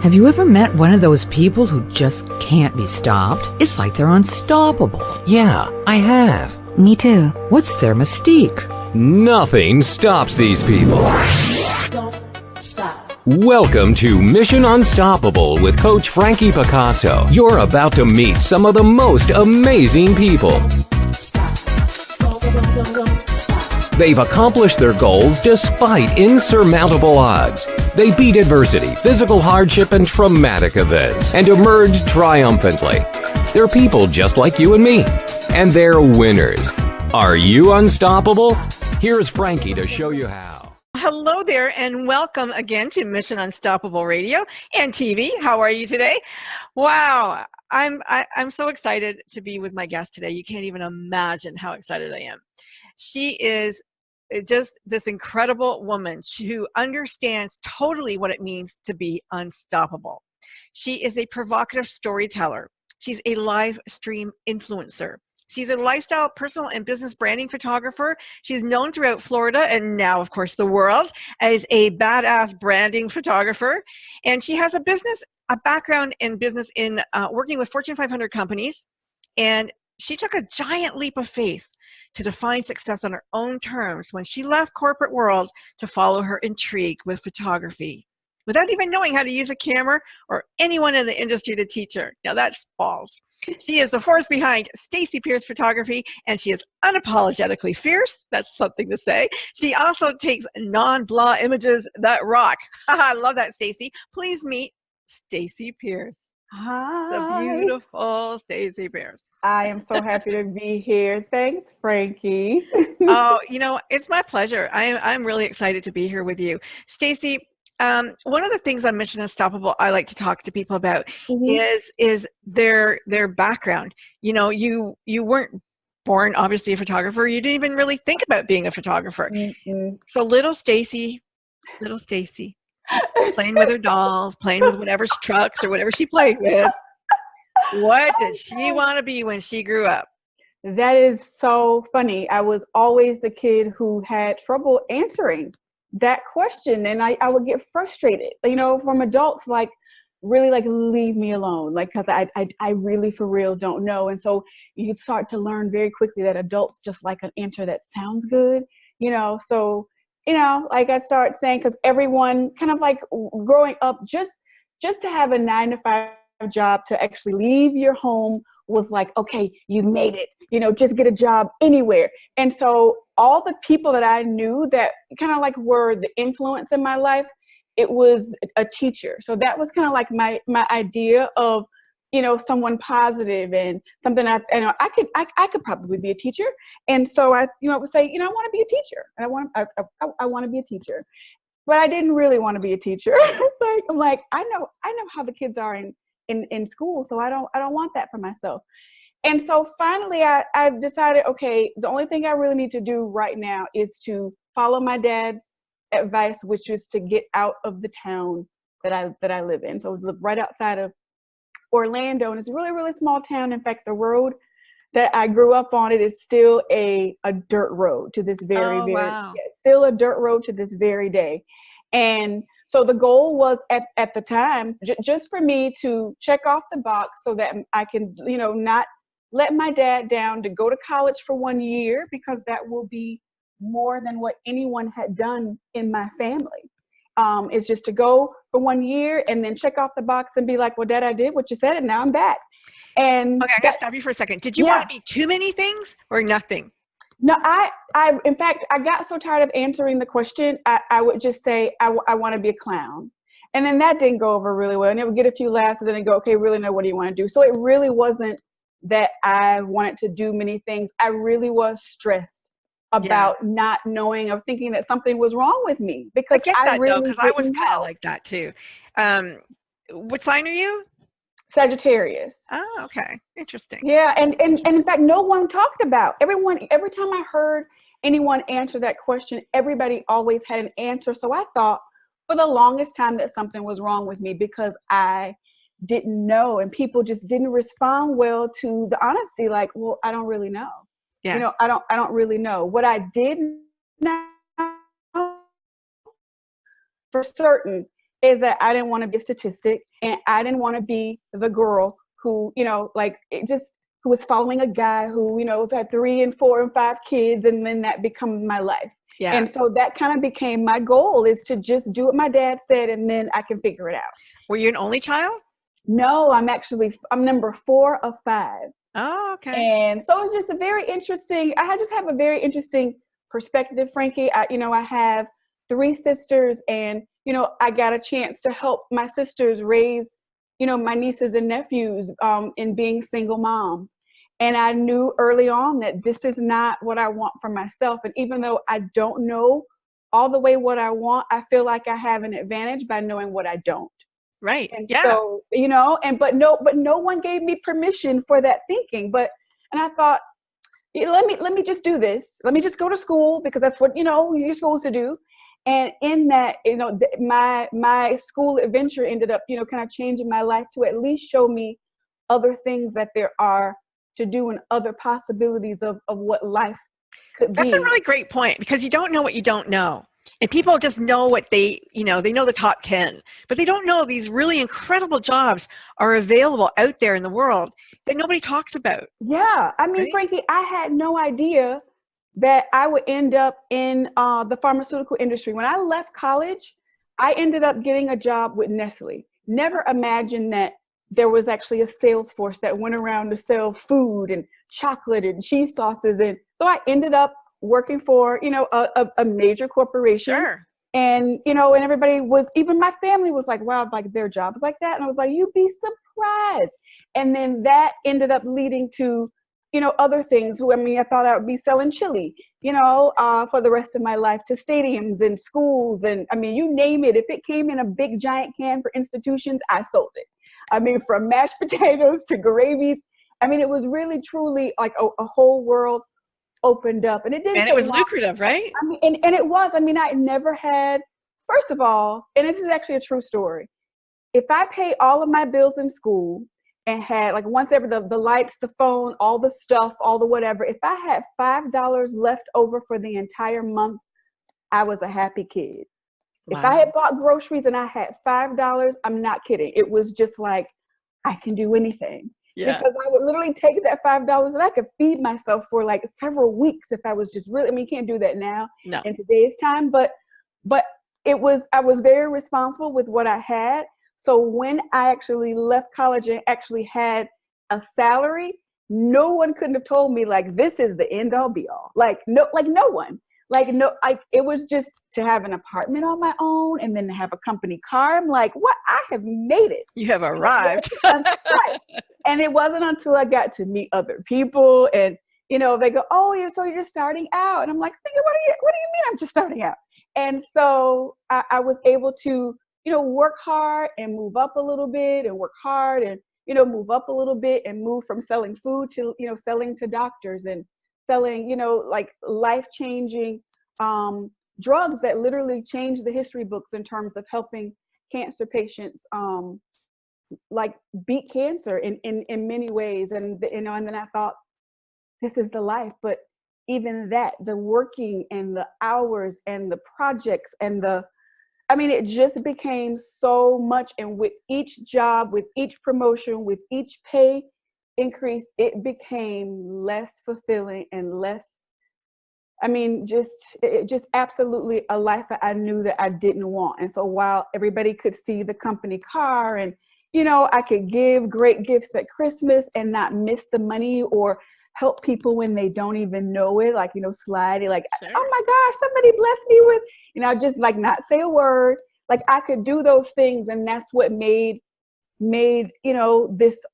Have you ever met one of those people who just can't be stopped? It's like they're unstoppable. Yeah, I have. Me too. What's their mystique? Nothing stops these people. Don't stop. Welcome to Mission Unstoppable with Coach Frankie Picasso. You're about to meet some of the most amazing people. Stop. Don't stop. They've accomplished their goals despite insurmountable odds. They beat adversity, physical hardship, and traumatic events, and emerged triumphantly. They're people just like you and me, and they're winners. Are you unstoppable? Here's Frankie to show you how. Hello there, and welcome again to Mission Unstoppable Radio and TV. How are you today? Wow, I'm so excited to be with my guest today. You can't even imagine how excited I am. She is just this incredible woman who understands totally what it means to be unstoppable. She is a provocative storyteller. She's a live stream influencer. She's a lifestyle, personal, and business branding photographer. She's known throughout Florida and now, of course, the world as a badass branding photographer. And she has a background in business in working with Fortune 500 companies. And she took a giant leap of faith to define success on her own terms when she left corporate world to follow her intrigue with photography, without even knowing how to use a camera or anyone in the industry to teach her. Now that's balls. She is the force behind StacyPierce Photography, and she is unapologetically fierce. That's something to say. She also takes non-blah images that rock. I love that, Stacy. Please meet StacyPierce. Hi. The beautiful StacyPierce. I am so happy to be here. Thanks, Frankie. Oh, it's my pleasure. I'm really excited to be here with you. Stacy, one of the things on Mission Unstoppable I like to talk to people about is their background. You weren't born obviously a photographer. You didn't even really think about being a photographer. So little Stacy, playing with her dolls, playing with whatever trucks or whatever she played with. What did she want to be when she grew up? That is so funny. I was always the kid who had trouble answering that question, and I would get frustrated, from adults, really leave me alone, because I really for real don't know. And so you start to learn very quickly that adults just like an answer that sounds good, so I start saying, because everyone kind of growing up, just to have a 9-to-5 job, to actually leave your home was okay, you made it, just get a job anywhere. And so all the people that I knew that kind of were the influence in my life, it was a teacher. So that was kind of my idea of, someone positive and something I could probably be a teacher. And so I would say, I want to be a teacher. And I want to be a teacher. But I didn't really want to be a teacher. I'm I know how the kids are in school, so I don't want that for myself. And so finally I decided, okay, the only thing I really need to do right now is to follow my dad's advice, which is to get out of the town that I live in. So I live right outside of Orlando, and it's a really, really small town. In fact, the road that I grew up on, it is still a dirt road to this very, still a dirt road to this very day. And so the goal was at the time, just for me to check off the box so that I can, not let my dad down, to go to college for 1 year, because that will be more than what anyone had done in my family. Is just to go for 1 year and then check off the box and be like, well, Dad, I did what you said, and now I'm back. And okay, I'm gonna stop you for a second. Did you want to be too many things or nothing? No, in fact, I got so tired of answering the question, I would just say, I want to be a clown. And then that didn't go over really well. And it would get a few laughs, and then I'd go, okay, really, no, what do you want to do? So it really wasn't that I wanted to do many things. I really was stressed about not knowing, or thinking that something was wrong with me, because I get that, really, because I was kind of like that too. What sign are you? Sagittarius. Oh, okay. Interesting. Yeah. And in fact, no one talked about, every time I heard anyone answer that question, everybody always had an answer. So I thought for the longest time that something was wrong with me, because I didn't know, and people just didn't respond well to the honesty. Well, I don't really know. Yeah. I don't really know. What I did know for certain is that I didn't want to be a statistic, and I didn't want to be the girl who, like who was following a guy who, had 3 and 4 and 5 kids, and then that becomes my life. Yeah. And so that kind of became my goal, is to just do what my dad said, and then I can figure it out. Were you an only child? No, I'm number 4 of 5. Oh, okay. And so it's just I just have a very interesting perspective, Frankie. I have 3 sisters, and, I got a chance to help my sisters raise, my nieces and nephews in being single moms. And I knew early on that this is not what I want for myself. And even though I don't know all the way what I want, I feel like I have an advantage by knowing what I don't. Right. And yeah. so, but no one gave me permission for that thinking. And I thought, let me just do this. Let me just go to school, because that's what, you're supposed to do. And in that, my school adventure ended up, kind of changing my life to at least show me other things that there are to do and other possibilities of what life could be. That's a really great point, because you don't know what you don't know. And people just know what they know the top 10, but they don't know these really incredible jobs are available out there in the world that nobody talks about. Yeah. I mean, right? Frankie, I had no idea that I would end up in the pharmaceutical industry. When I left college, I ended up getting a job with Nestle. Never imagined that there was actually a sales force that went around to sell food and chocolate and cheese sauces. And so I ended up working for, a major corporation. Sure. And, and everybody even my family was like, wow, like their job is like that. And I was like, you'd be surprised. And then that ended up leading to, other things. I thought I would be selling chili, for the rest of my life, to stadiums and schools. And you name it. If it came in a big giant can for institutions, I sold it. From mashed potatoes to gravies. It was really, truly like a whole world opened up, and it didn't. And it was lucrative, right? And it was. I never had. First of all, and this is actually a true story. If I paid all of my bills in school and had, like, once ever the lights, the phone, all the stuff, all the whatever, if I had $5 left over for the entire month, I was a happy kid. Wow. If I had bought groceries and I had $5, I'm not kidding. It was just like, I can do anything. Yeah. Because I would literally take that $5 and I could feed myself for like several weeks if I was just really, you can't do that now in today's time, but I was very responsible with what I had. So when I actually left college and actually had a salary, no one couldn't have told me like, this is the end all be all. No one. It was just to have an apartment on my own and then to have a company car. I'm like, what? I have made it. You have arrived. Right. And it wasn't until I got to meet other people and, they go, oh, you're starting out. And I'm like, what do you mean I'm just starting out? And so I was able to, work hard and move up a little bit and work hard and, move up a little bit and move from selling food to, selling to doctors and selling, like life-changing drugs that literally change the history books in terms of helping cancer patients like beat cancer in many ways. And, and then I thought, this is the life. But even that, the working and the hours and the projects and it just became so much. And with each job, with each promotion, with each pay increase, it became less fulfilling and less, just absolutely a life that I knew that I didn't want. And so while everybody could see the company car and, I could give great gifts at Christmas and not miss the money or help people when they don't even know it, like, sliding, like, sure. Oh my gosh, somebody blessed me with, just like not say a word. Like I could do those things. And that's what made, this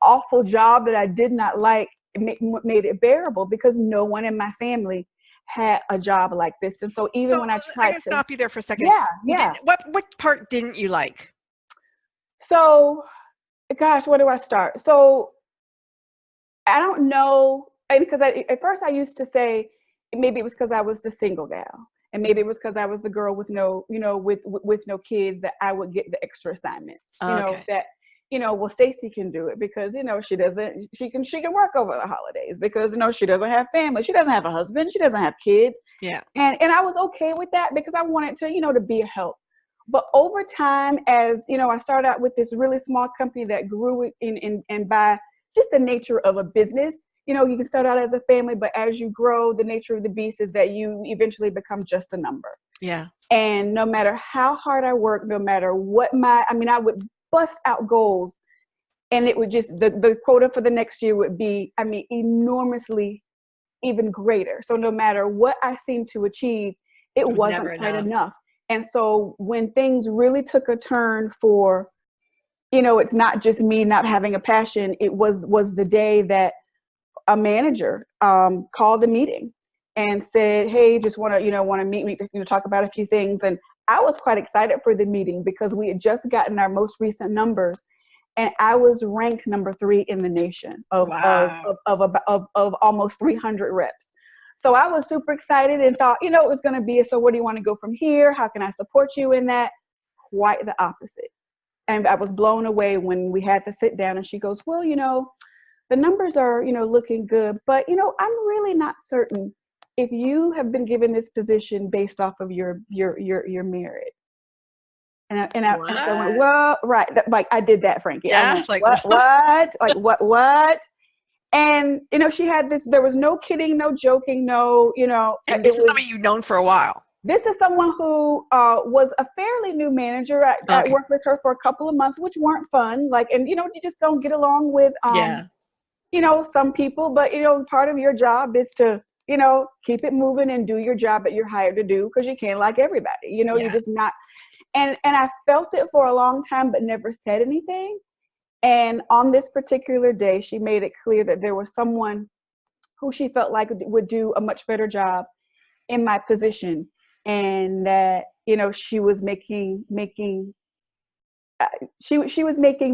awful job that I did not like, made it bearable, because no one in my family had a job like this. And so even when I tried to stop you there for a second. Yeah. What part didn't you like? So, gosh, where do I start? So I don't know. Because at first I used to say maybe it was because I was the single gal, and maybe it was because I was the girl with no, with no kids, that I would get the extra assignments. Well, Stacy can do it because, she can work over the holidays because, she doesn't have family. She doesn't have a husband. She doesn't have kids. Yeah. And I was okay with that because I wanted to, to be a help. but over time, as you know, I started out with this really small company that grew in by just the nature of a business. You know, you can start out as a family, but as you grow, the nature of the beast is that you eventually become just a number. Yeah. And no matter how hard I worked, no matter what I would bust out goals, and it would just, the quota for the next year would be, enormously even greater. So no matter what I seemed to achieve, it wasn't quite enough. And so when things really took a turn for, you know, it's not just me not having a passion, it was the day that a manager called a meeting and said, hey, just want to meet me to talk about a few things. And I was quite excited for the meeting because we had just gotten our most recent numbers, and I was ranked number 3 in the nation of almost 300 reps. So I was super excited and thought, you know, it was going to be, so where do you want to go from here? How can I support you in that? Quite the opposite. And I was blown away when we had to sit down, and she goes, well, you know, the numbers are, you know, looking good, but, you know, I'm really not certain if you have been given this position based off of your merit. And I went, well, right. Like I did that, Frankie. Yeah. I went, like what? Like what? And, you know, she had this, there was no kidding, no joking, no, you know. And this is somebody you've known for a while. This is someone who was a fairly new manager. I worked with her for a couple of months, which weren't fun. Like, and, you know, you just don't get along with, you know, some people, but, you know, part of your job is to, you know, keep it moving and do your job that you're hired to do, because you can't like everybody, you know, you're just not. And I felt it for a long time, but never said anything. And on this particular day, she made it clear that there was someone who she felt like would do a much better job in my position. And that, you know, she was making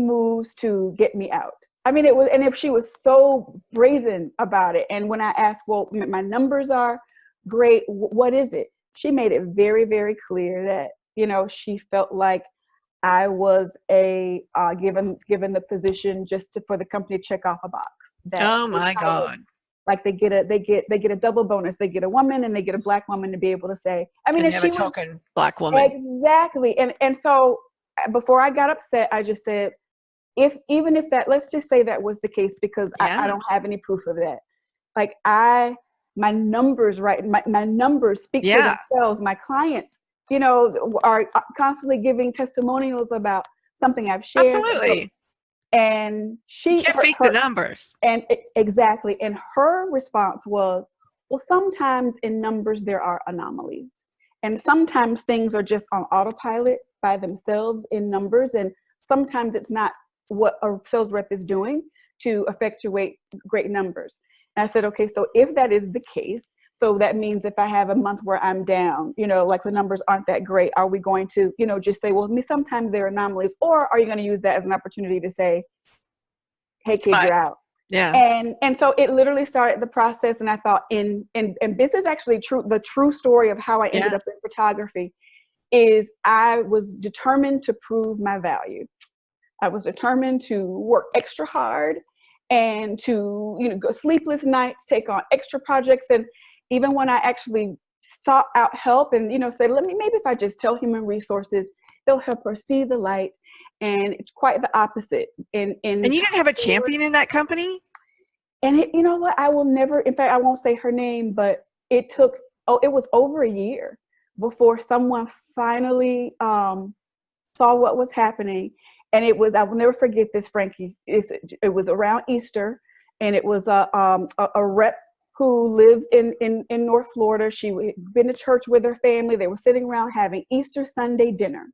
moves to get me out. I mean, it was, and if she was so brazen about it. And when I asked, well, my numbers are great, what is it? She made it very, very clear that, you know, she felt like I was given the position just for the company to check off a box. Oh my God. Like they get a double bonus. They get a woman and they get a Black woman to be able to say, I mean, and she was a token Black woman. Exactly. And so before I got upset, I just said, even if that, let's just say that was the case, because I don't have any proof of that. Like my numbers, right? My numbers speak for themselves. My clients, you know, are constantly giving testimonials about something I've shared. Absolutely. And you can't fake the numbers. And exactly. And her response was, well, sometimes in numbers there are anomalies. And sometimes things are just on autopilot by themselves in numbers. And sometimes it's not what a sales rep is doing to effectuate great numbers. And I said, okay, so if that is the case, so that means if I have a month where I'm down, you know, like the numbers aren't that great, are we going to, you know, just say, well, sometimes there are anomalies, or are you going to use that as an opportunity to say, hey, kid, you're out? Yeah. And so it literally started the process. And I thought and this is actually the true story of how I ended up in photography, is I was determined to prove my value. I was determined to work extra hard and to, you know, go sleepless nights, take on extra projects. And even when I actually sought out help and, you know, said, maybe if I just tell human resources, they'll help her see the light. And it's quite the opposite. And you didn't have a champion in that company? And you know what? I will never, in fact, I won't say her name, but it was over a year before someone finally saw what was happening. And it was, I will never forget this, Frankie. It was around Easter, and it was a rep who lives in North Florida. She had been to church with her family. They were sitting around having Easter Sunday dinner.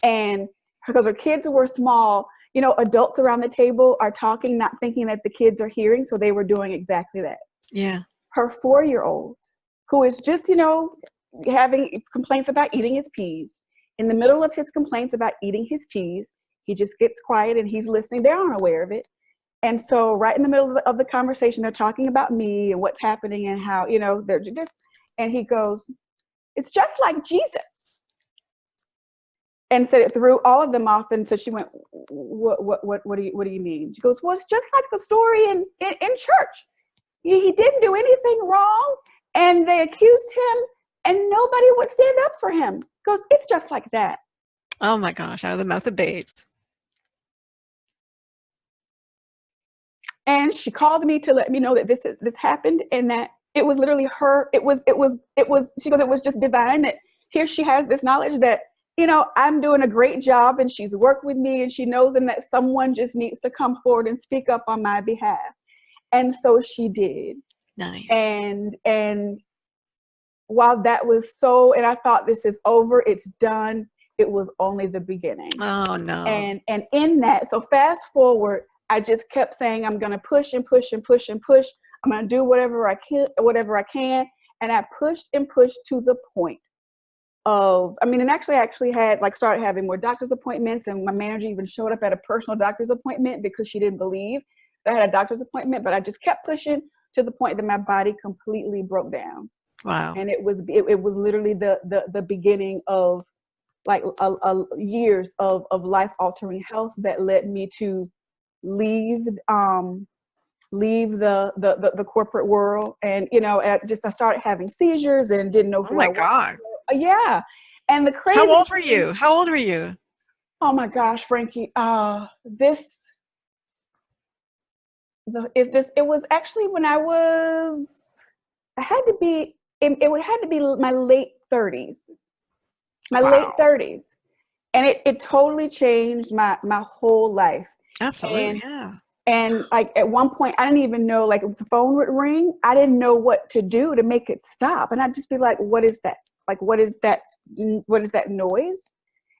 And because her kids were small, you know, adults around the table are talking, not thinking that the kids are hearing. So they were doing exactly that. Yeah. Her 4-year-old, who is just, you know, having complaints about eating his peas. In the middle of his complaints about eating his peas, he just gets quiet and he's listening. They're unaware of it. And so right in the middle of the conversation, they're talking about me and what's happening and how, you know, they're just, and he goes, it's just like Jesus. And said it threw all of them off. And so she went, what do you mean? She goes, well, it's just like the story in church. He didn't do anything wrong, and they accused him and nobody would stand up for him. He goes, it's just like that. Oh my gosh, out of the mouth of babes. And she called me to let me know that this happened, and that it was literally her. It was. She goes, it was just divine that here she has this knowledge that, I'm doing a great job, and she's worked with me, and she knows, and that someone just needs to come forward and speak up on my behalf. And so she did. Nice. And while that was so, and I thought, this is over, it's done, it was only the beginning. Oh no. And in that, so fast forward, I just kept saying, I'm going to push and push and push and push. I'm going to do whatever I can. And I pushed and pushed to the point of, and actually I actually had started having more doctor's appointments, and my manager even showed up at a personal doctor's appointment because she didn't believe that I had a doctor's appointment. But I just kept pushing to the point that my body completely broke down. Wow. And it was literally the beginning of years of life altering health that led me to leave the corporate world. And I started having seizures and didn't know who Oh my I was. God. Yeah. And the crazy How old were you? How old were you? Oh my gosh, Frankie. It was actually when it had to be my late 30s. Late 30s. And it totally changed my whole life. Absolutely. Yeah. And at one point, I didn't even know, if the phone would ring, I didn't know what to do to make it stop. And I'd just be like, what is that? What is that noise?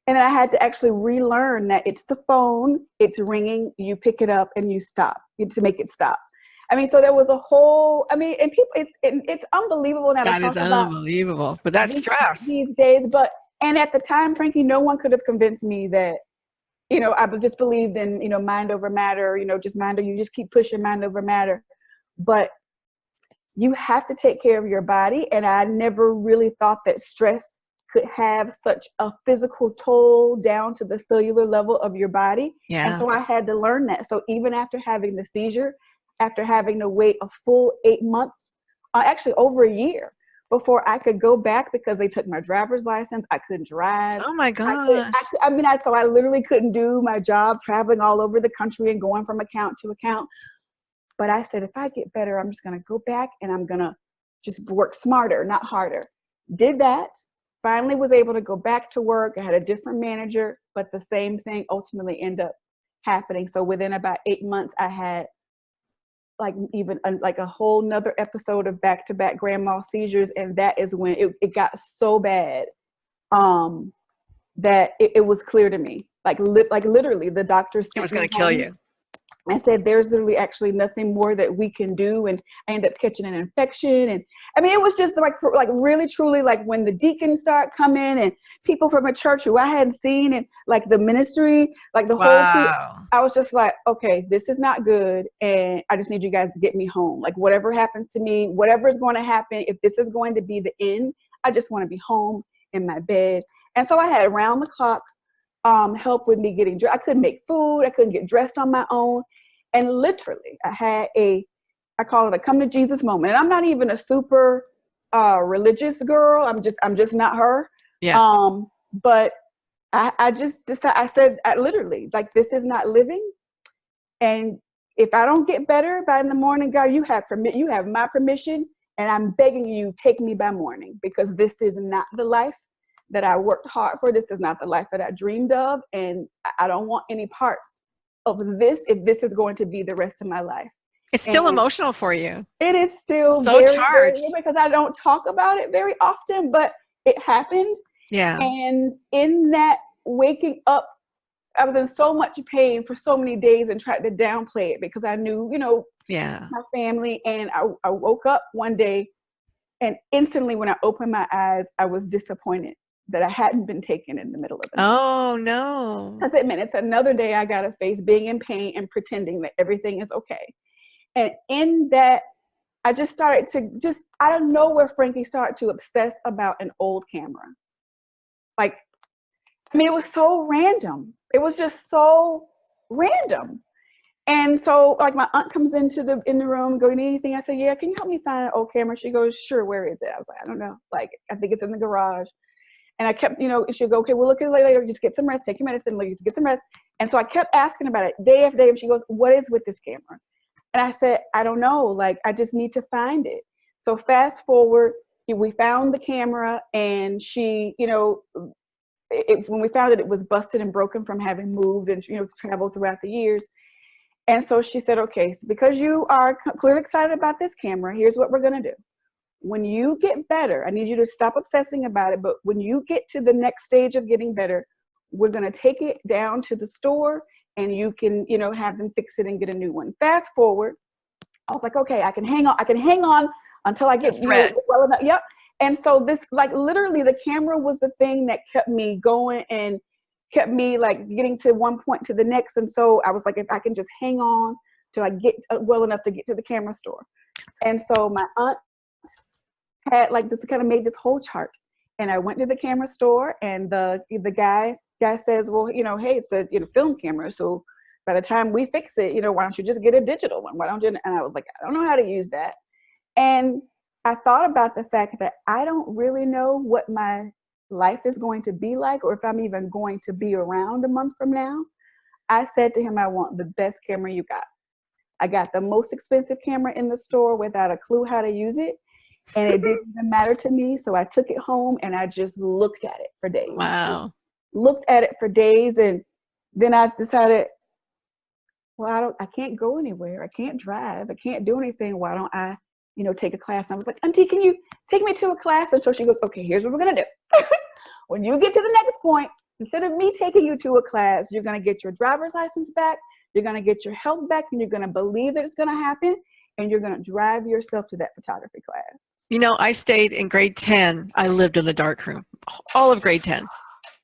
And then I had to actually relearn that it's the phone, it's ringing, you pick it up and you stop to make it stop. So there was a whole, and people, it's unbelievable now to talk about. That is unbelievable, but that's stress these days. And at the time, Frankie, no one could have convinced me that, I just believed in, mind over matter, you just keep pushing mind over matter. But you have to take care of your body. And I never really thought that stress could have such a physical toll down to the cellular level of your body. Yeah. And so I had to learn that. So even after having the seizure, after having to wait a full 8 months, actually over a year, before I could go back because they took my driver's license. I couldn't drive. Oh my gosh. So I literally couldn't do my job, traveling all over the country and going from account to account. But I said, if I get better, I'm just going to go back and I'm going to just work smarter, not harder. Did that. Finally was able to go back to work. I had a different manager, but the same thing ultimately ended up happening. So within about 8 months, I had a whole nother episode of back-to-back grand mal seizures. And that is when it got so bad that it was clear to me, literally the doctor said it was going to kill you. I said, there's literally actually nothing more that we can do. And I ended up catching an infection. And it was just really, truly, when the deacons start coming and people from a church who I hadn't seen, and the ministry, the whole team, I was just like, okay, this is not good. And I just need you guys to get me home. Whatever happens to me, whatever is going to happen, if this is going to be the end, I just want to be home in my bed. And so I had around the clock help with me getting dressed. I couldn't make food. I couldn't get dressed on my own. And literally, I had I call it a come to Jesus moment. And I'm not even a super religious girl. I'm just not her. Yeah. But I just decided, I said, literally, this is not living. And if I don't get better by in the morning, God, you have my permission. And I'm begging you, take me by morning, because this is not the life that I worked hard for. This is not the life that I dreamed of. And I don't want any parts of this if this is going to be the rest of my life. It's still emotional for you. It is still so very charged, because I don't talk about it very often, but it happened. Yeah. And in that waking up, I was in so much pain for so many days and tried to downplay it because I knew, yeah, my family. And I woke up one day, and instantly when I opened my eyes, I was disappointed that I hadn't been taken in the middle of it. Oh no. Because it meant it's another day I got to face being in pain and pretending that everything is okay. And in that, I just started to out of nowhere, Frankie started to obsess about an old camera. It was so random. It was just so random. And so my aunt comes in the room, go, you need anything? I said, yeah, can you help me find an old camera? She goes, sure, where is it? I was like, I don't know. I think it's in the garage. And I kept, she'd go, okay, we'll look at it later. Just get some rest. Take your medicine. Just get some rest. And so I kept asking about it day after day. And she goes, what is with this camera? And I said, I don't know. Like, I just need to find it. So fast forward, we found the camera, and she, when we found it, it was busted and broken from having moved and, traveled throughout the years. And so she said, okay, so because you are clearly excited about this camera, here's what we're going to do. When you get better, I need you to stop obsessing about it. But when you get to the next stage of getting better, we're going to take it down to the store, and you can, have them fix it and get a new one. Fast forward, I was like, okay, I can hang on until I get well enough. Yep. And so this, like, literally the camera was the thing that kept me going and kept me like getting to one point to the next. And so I was like, if I can just hang on till I get well enough to get to the camera store. And so my aunt had like this, kind of made this whole chart, and I went to the camera store, and the guy says, well, hey, it's a film camera, so by the time we fix it, why don't you just get a digital one? Why don't you? And I was like, I don't know how to use that. And I thought about the fact that I don't really know what my life is going to be like, or if I'm even going to be around a month from now. I said to him, I want the best camera you got. I got the most expensive camera in the store without a clue how to use it. And it didn't even matter to me. So I took it home and I just looked at it for days. Wow. Looked at it for days. And then I decided, well, I can't go anywhere. I can't drive. I can't do anything. Why don't I, take a class? And I was like, Auntie, can you take me to a class? And so she goes, okay, here's what we're going to do. When you get to the next point, instead of me taking you to a class, you're going to get your driver's license back. You're going to get your health back, and you're going to believe that it's going to happen. And you're going to drive yourself to that photography class. I stayed in grade 10. I lived in the darkroom, all of grade 10.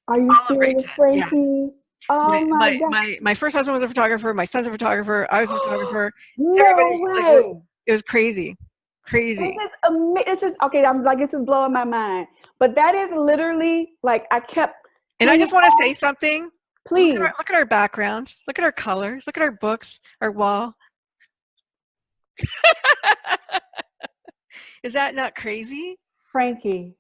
Are you serious, Frankie? Yeah. Oh my God. My first husband was a photographer. My son's a photographer. I was a photographer. No way. It was crazy. Crazy. This is okay. I'm like, this is blowing my mind. But that is literally like, I kept. And I just want to say something. Please. Look at our backgrounds. Look at our colors. Look at our books, our wall. Is that not crazy, Frankie?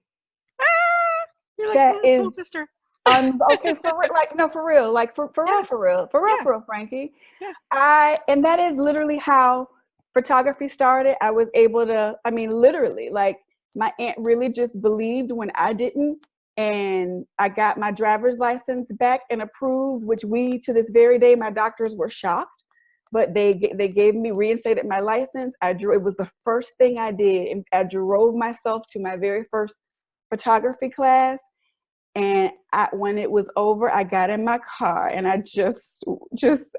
You're like that is soul sister. Okay, for real, like no, for real, like for real, Frankie. Yeah. And that is literally how photography started. I was able to, literally, like my aunt really just believed when I didn't, and I got my driver's license back and approved, which to this very day, my doctors were shocked. But they gave me, reinstated my license. It was the first thing I did. And I drove myself to my very first photography class. And when it was over, I got in my car, and I just,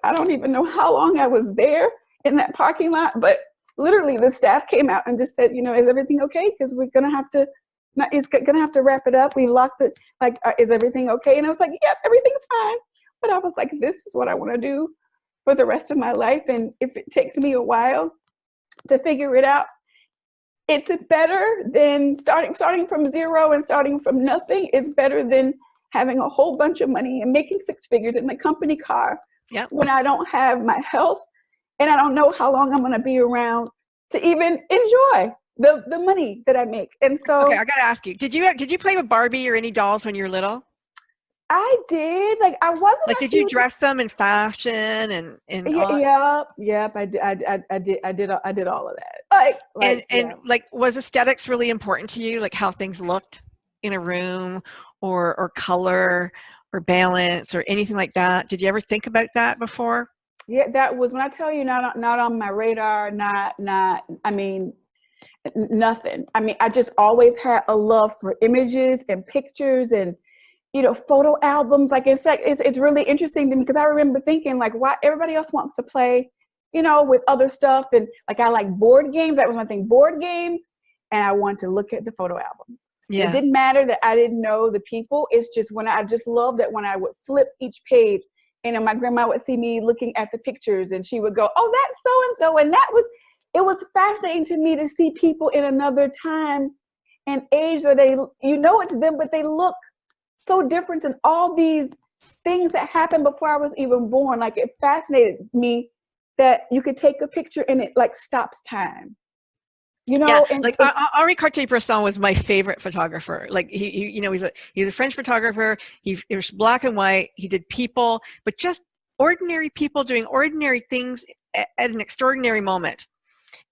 I don't even know how long I was there in that parking lot. But literally the staff came out and just said, is everything okay? Because we're going to have to, it's going to have to wrap it up. We locked it, like, is everything okay? And I was like, yep, everything's fine. But I was like, this is what I want to do for the rest of my life. And if it takes me a while to figure it out, it's better than starting from zero and starting from nothing. It's better than having a whole bunch of money and making six figures in the company car when I don't have my health, and I don't know how long I'm going to be around to even enjoy the money that I make. And so, okay, I got to ask you, did you play with Barbie or any dolls when you were little? I did. Like, I wasn't like, did you dress them in fashion and yep, I did all of that. Like, was aesthetics really important to you? Like how things looked in a room, or color or balance or anything like that? Did you ever think about that before? Yeah, that was, when I tell you, not on my radar, nothing. I just always had a love for images and pictures and, photo albums. Like, it's really interesting to me, because I remember thinking, like, why everybody else wants to play, with other stuff. And like, I like board games. That was one thing, board games. And I wanted to look at the photo albums. Yeah. It didn't matter that I didn't know the people. It's just I just loved that when I would flip each page, and my grandma would see me looking at the pictures, and she would go, oh, that's so-and-so. And it was fascinating to me to see people in another time and age that it's them, but they look so different, and all these things that happened before I was even born. Like, it fascinated me that you could take a picture and it like stops time. you Yeah, know, and like Henri Cartier-Bresson was my favorite photographer. Like you know, he's a French photographer. He was black and white. He did people, but just ordinary people doing ordinary things at an extraordinary moment.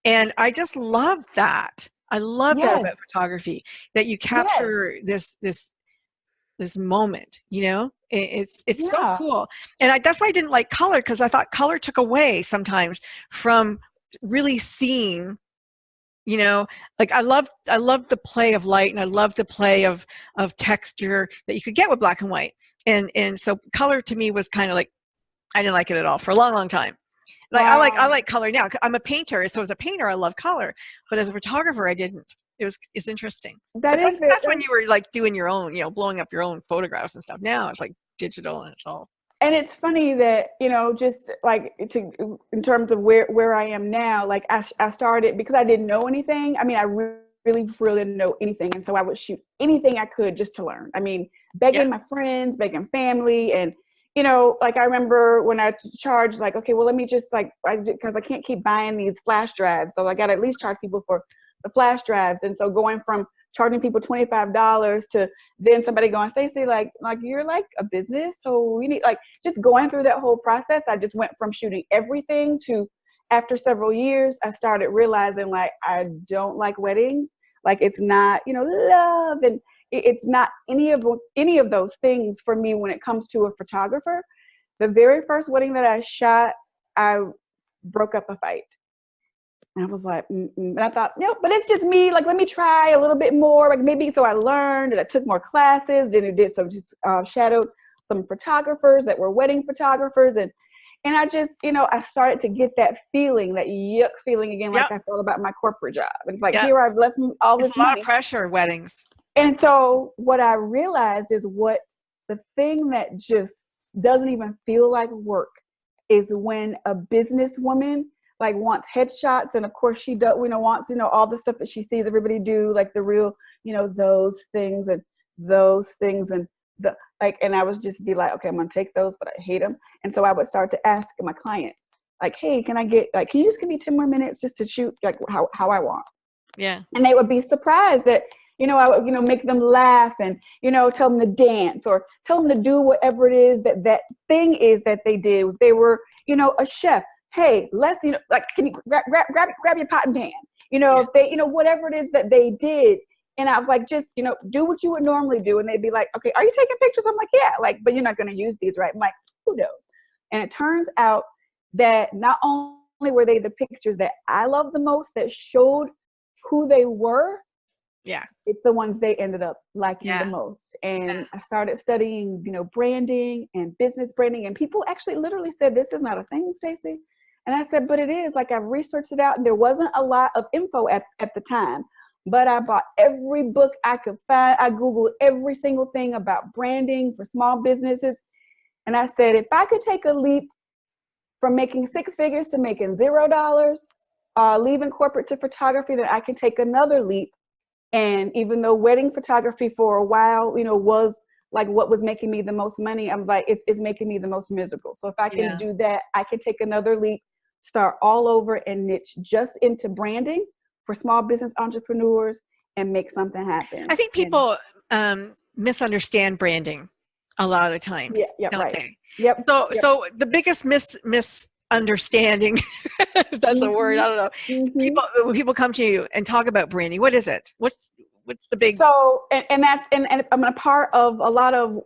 And I just love that. I love that about yes, photography, that you yes, capture this moment. You know, it's so yeah, cool. And that's why I didn't like color, because I thought color took away sometimes from really seeing. You know, like I love the play of light, and I love the play of texture that you could get with black and white. And so color to me was kind of like, I didn't like it at all for a long time. Like I wow. like color now. I'm a painter, so as a painter I love color, but as a photographer I didn't. It's interesting. That But is that's very, when you were like doing your own, you know, blowing up your own photographs and stuff. Now it's like digital and it's all. and it's funny that, you know, just like in terms of where I am now, like I started because I didn't know anything. I mean, I really didn't know anything, and so I would shoot anything I could just to learn. I mean, Yeah. begging my friends, begging family, and you know, like I remember when I charged, like, okay, well, let me just like, because I can't keep buying these flash drives, so I got to at least charge people for the flash drives, and so going from charging people $25 to then somebody going, Stacey, like you're like a business, so you need, like, just going through that whole process. I just went from shooting everything to, after several years, I started realizing like I don't like weddings. Like it's not, you know, love, and it's not any of those things for me when it comes to a photographer. The very first wedding that I shot, I broke up a fight. And I was like, mm-mm. And I thought, no, but it's just me. Like, let me try a little bit more. Like maybe, so I learned and I took more classes. Then I did some, shadowed some photographers that were wedding photographers. And I just, you know, I started to get that feeling, that yuck feeling again, like Yep. I felt about my corporate job. And it's like, Yep. here I've left all It's this a lot money. of pressure, weddings. And so what I realized is what the thing that just doesn't even feel like work is when a businesswoman like wants headshots, and of course she does, you know, wants, you know, all the stuff that she sees everybody do, like the real, you know, those things and the like, and I was just be like, okay, I'm gonna take those, but I hate them. And so I would start to ask my clients, like, hey, can you just give me 10 more minutes just to shoot like how I want? Yeah. And they would be surprised that, you know, I would, you know, make them laugh and, you know, tell them to dance or tell them to do whatever it is that thing is that they did. They were, you know, a chef. Hey, let's, you know, like, can you grab your pot and pan? You know, Yeah. if they, you know, whatever it is that they did. And I was like, just, you know, do what you would normally do. And they'd be like, okay, are you taking pictures? I'm like, yeah, like, but you're not going to use these, right? I'm like, who knows? And it turns out that not only were they the pictures that I love the most, that showed who they were, Yeah. it's the ones they ended up liking the Yeah. most. And I started studying, you know, branding and business branding. And people actually literally said, this is not a thing, Stacey. And I said, but it is. Like, I've researched it out, and there wasn't a lot of info at the time. But I bought every book I could find. I Googled every single thing about branding for small businesses. And I said, if I could take a leap from making 6 figures to making $0, leaving corporate to photography, then I can take another leap. And even though wedding photography for a while, you know, was like what was making me the most money, I'm like, it's making me the most miserable. So if I can Yeah. do that, I can take another leap, start all over and niche just into branding for small business entrepreneurs and make something happen. I think And people misunderstand branding a lot of the times, yeah, don't right. they? Yep. So the biggest misunderstanding, if that's a word, I don't know. Mm-hmm. When people come to you and talk about branding, what is it? What's the big? So, and that's, and I'm a part of a lot of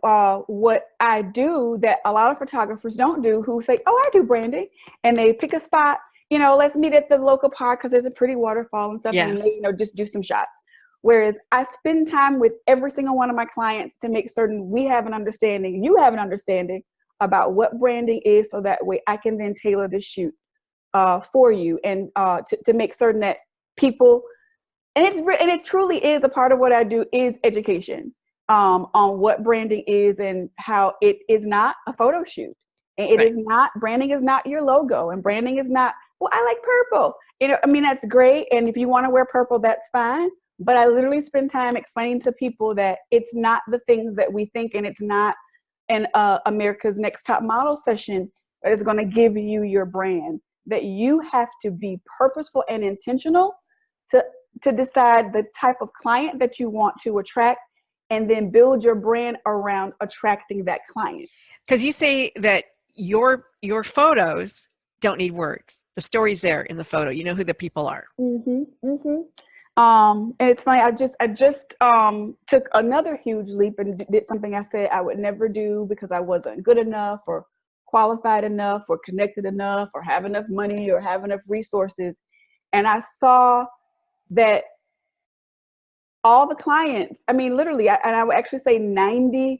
what I do that a lot of photographers don't do, who say, oh, I do branding, and they pick a spot, you know, let's meet at the local park because there's a pretty waterfall and stuff, and they, you know, just do some shots. Whereas I spend time with every single one of my clients to make certain we have an understanding, you have an understanding about what branding is, so that way I can then tailor the shoot for you, and to make certain that people, and it truly is a part of what I do is education on what branding is and how it is not a photo shoot. And it is not, branding is not your logo, and branding is not, well, I like purple. You know, I mean, that's great. And if you want to wear purple, that's fine. But I literally spend time explaining to people that it's not the things that we think, and it's not an America's Next Top Model session that is going to give you your brand. That you have to be purposeful and intentional to to decide the type of client that you want to attract, and then build your brand around attracting that client. Because you say that your photos don't need words. The story's there in the photo. You know who the people are. And it's funny. I just took another huge leap and did something I said I would never do because I wasn't good enough or qualified enough or connected enough or have enough money or have enough resources. And I saw that all the clients, I mean, literally, and I would actually say 90%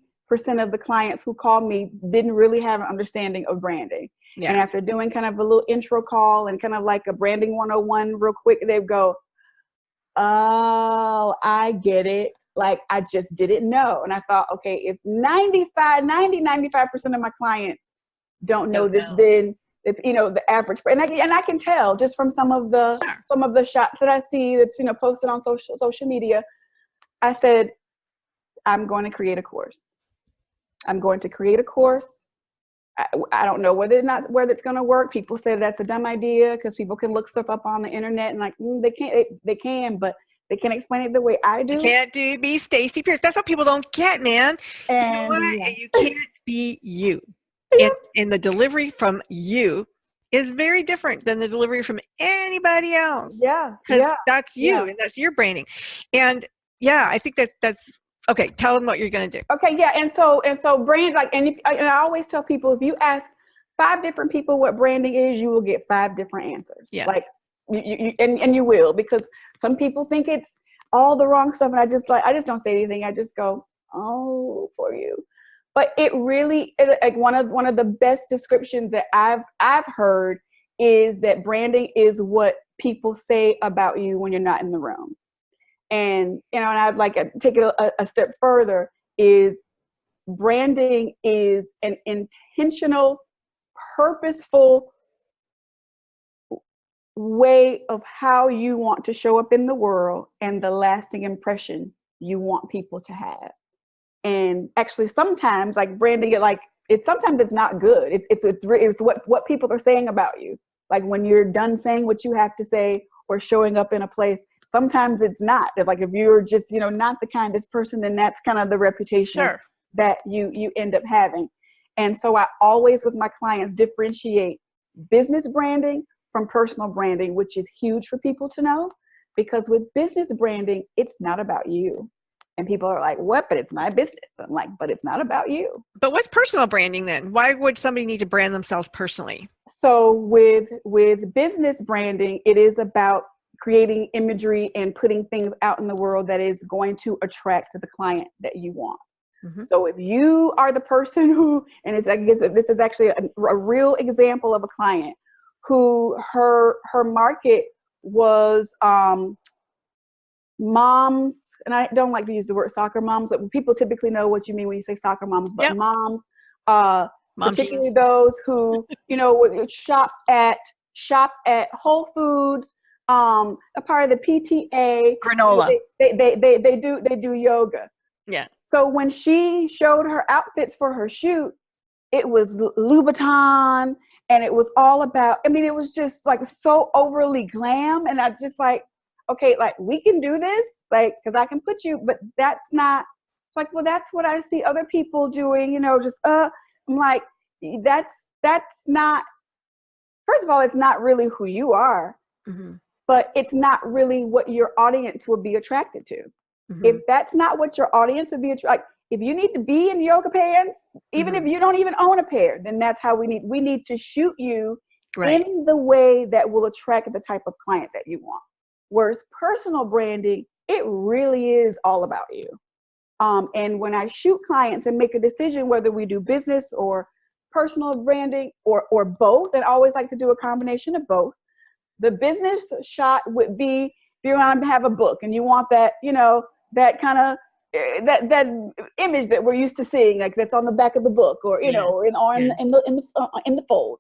of the clients who called me didn't really have an understanding of branding. Yeah. And after doing kind of a little intro call and kind of like a branding 101 real quick, they'd go, oh, I get it. Like, I just didn't know. And I thought, okay, if 95% of my clients don't know this, then if, you know, the average, and I can tell just from some of the shots that I see that's, you know, posted on social media. I said, I'm going to create a course. I'm going to create a course. I don't know whether it's going to work. People say that's a dumb idea because people can look stuff up on the internet and like, they can, but they can't explain it the way I do. You can't be Stacy Pierce. That's what people don't get, man. And you know what? yeah. You can't be you. Yeah. And the delivery from you is very different than the delivery from anybody else. Yeah. Because that's you Yeah. and that's your branding. And yeah, I think that's okay. Tell them what you're going to do. Okay. Yeah. And so brand, like, and I always tell people, if you ask 5 different people what branding is, you will get 5 different answers. Yeah. Like and you will, because some people think it's all the wrong stuff. And I just don't say anything. I just go, oh, for you. But it really, like, one of the best descriptions that I've heard is that branding is what people say about you when you're not in the room. And, you know, and I'd like to take it a step further, is branding is an intentional, purposeful way of how you want to show up in the world and the lasting impression you want people to have. And actually, sometimes, like, branding it, like, sometimes it's not good. It's what people are saying about you. Like, when you're done saying what you have to say or showing up in a place, sometimes it's not. Like, if you're just, you know, not the kindest person, then that's kind of the reputation that you end up having. And so I always, with my clients, differentiate business branding from personal branding, which is huge for people to know, because with business branding, it's not about you. And people are like, what? But it's my business. I'm like, but it's not about you. But what's personal branding then? Why would somebody need to brand themselves personally? So with business branding, it is about creating imagery and putting things out in the world that is going to attract the client that you want. Mm-hmm. So if you are the person who, and this is actually a real example of a client who her market was moms, and I don't like to use the word soccer moms, but people typically know what you mean when you say soccer moms, but moms, particularly jeans. Those who, you know, would shop at Whole Foods, a part of the PTA, granola. They do yoga. Yeah. So when she showed her outfits for her shoot, it was Louboutin, and it was all about, I mean, it was just like so overly glam, and I just like, okay, like, we can do this, like, because I can put you, but that's not, it's like, well, that's what I see other people doing, you know, just, I'm like, that's not, first of all, it's not really who you are, mm-hmm. but it's not really what your audience will be attracted to. Mm-hmm. If that's not what your audience would be attracted, like, if you need to be in yoga pants, even mm-hmm. if you don't even own a pair, then that's how we need to shoot you in the way that will attract the type of client that you want. Whereas personal branding, it really is all about you. And when I shoot clients and make a decision whether we do business or personal branding or both, and I always like to do a combination of both. The business shot would be, if you want to have a book and you want that, you know, that kind of that image that we're used to seeing, like that's on the back of the book, or you know, in the fold.